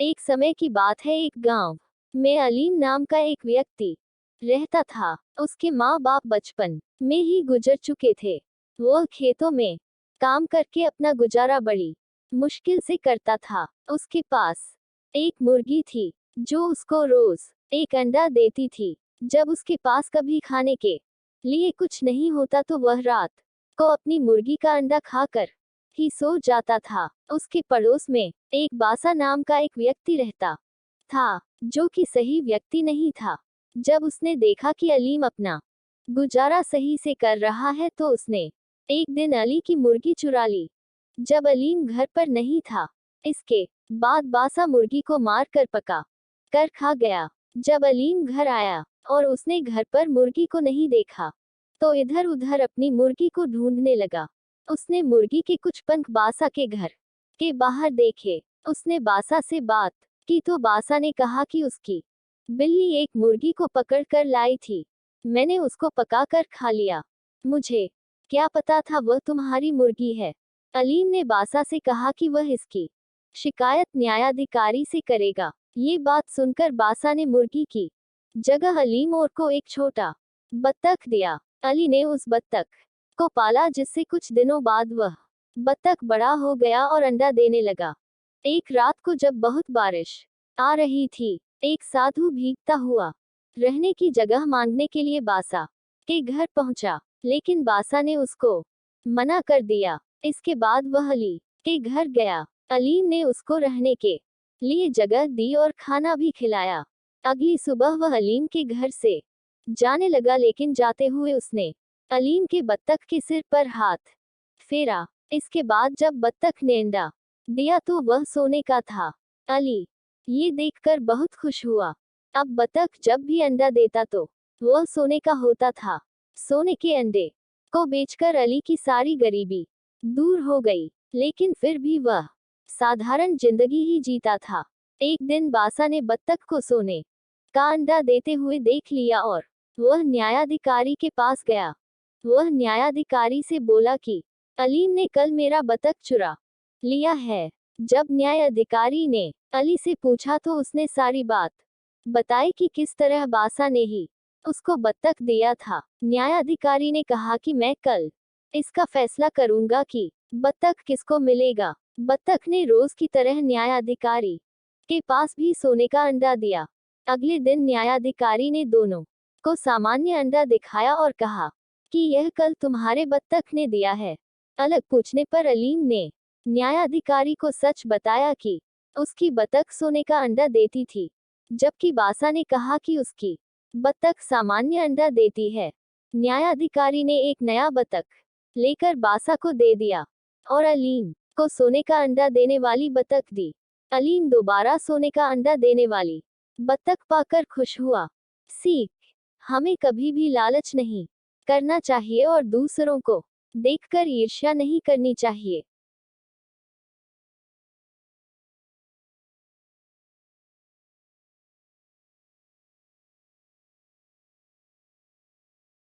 एक समय की बात है, एक गांव में अलीम नाम का एक व्यक्ति रहता था। उसके माँ बाप बचपन में ही गुजर चुके थे। वह खेतों में काम करके अपना गुजारा बड़ी मुश्किल से करता था। उसके पास एक मुर्गी थी जो उसको रोज एक अंडा देती थी। जब उसके पास कभी खाने के लिए कुछ नहीं होता तो वह रात को अपनी मुर्गी का अंडा खाकर ही सो जाता था। उसके पड़ोस में एक बासा नाम का एक व्यक्ति रहता था, जो कि सही व्यक्ति नहीं था। जब उसने देखा कि अलीम अपना गुजारा सही से कर रहा है तो उसने एक दिन अली की मुर्गी चुरा ली। जब अलीम घर पर नहीं था, इसके बाद बासा मुर्गी को मार कर पका कर खा गया। जब अलीम घर आया और उसने घर पर मुर्गी को नहीं देखा, तो इधर उधर अपनी मुर्गी को ढूंढने लगा। उसने मुर्गी के कुछ पंख बासा के घर के बाहर देखे। उसने बासा से बात की तो बासा ने कहा कि उसकी बिल्ली एक मुर्गी को पकड़ कर लाई थी। मैंने उसको पका कर खा लिया। मुझे क्या पता था वह तुम्हारी मुर्गी है। अलीम ने बासा से कहा कि वह इसकी शिकायत न्यायाधिकारी से करेगा। ये बात सुनकर बासा ने मुर्गी की जगह अलीम और को एक छोटा बत्तख दिया। अली ने उस बत्तख को पाला, जिससे कुछ दिनों बाद वह बत्तख बड़ा हो गया और अंडा देने लगा। एक रात को जब बहुत बारिश आ रही थी, एक साधु भीगता हुआ रहने की जगह मांगने के लिए बासा के घर पहुंचा, लेकिन बासा ने उसको मना कर दिया। इसके बाद वह अली के घर गया। अलीम ने उसको रहने के लिए जगह दी और खाना भी खिलाया। अगली सुबह वह अलीम के घर से जाने लगा, लेकिन जाते हुए उसने अलीम के बत्तख के सिर पर हाथ फेरा। इसके बाद जब बत्तख ने अंडा दिया तो वह सोने का था। अली ये देखकर बहुत खुश हुआ। अब बत्तख जब भी अंडा देता तो वह सोने का होता था। सोने के अंडे को बेचकर अली की सारी गरीबी दूर हो गई, लेकिन फिर भी वह साधारण जिंदगी ही जीता था। एक दिन बासा ने बत्तख को सोने का अंडा देते हुए देख लिया और वह न्यायाधिकारी के पास गया। वह न्यायाधिकारी से बोला कि अलीम ने कल मेरा बत्तख चुरा लिया है। जब न्यायाधिकारी ने अली से पूछा तो उसने सारी बात बताई कि किस तरह बासा ने ही उसको बत्तख दिया था। न्यायाधिकारी ने कहा कि मैं कल इसका फैसला करूंगा कि बत्तख किसको मिलेगा। बत्तख ने रोज की तरह न्यायाधिकारी के पास भी सोने का अंडा दिया। अगले दिन न्यायाधिकारी ने दोनों को सामान्य अंडा दिखाया और कहा कि यह कल तुम्हारे बत्तख ने दिया है। अलग पूछने पर अलीम ने न्यायाधिकारी को सच बताया कि उसकी बत्तख सोने का अंडा देती थी, जबकि बासा ने कहा कि उसकी बत्तख सामान्य अंडा देती है। न्यायाधिकारी ने एक नया बत्तख लेकर बासा को दे दिया और अलीम को सोने का अंडा देने वाली बत्तख दी। अलीम दोबारा सोने का अंडा देने वाली बत्तख पाकर खुश हुआ। सीख: हमें कभी भी लालच नहीं करना चाहिए और दूसरों को देखकर ईर्ष्या नहीं करनी चाहिए।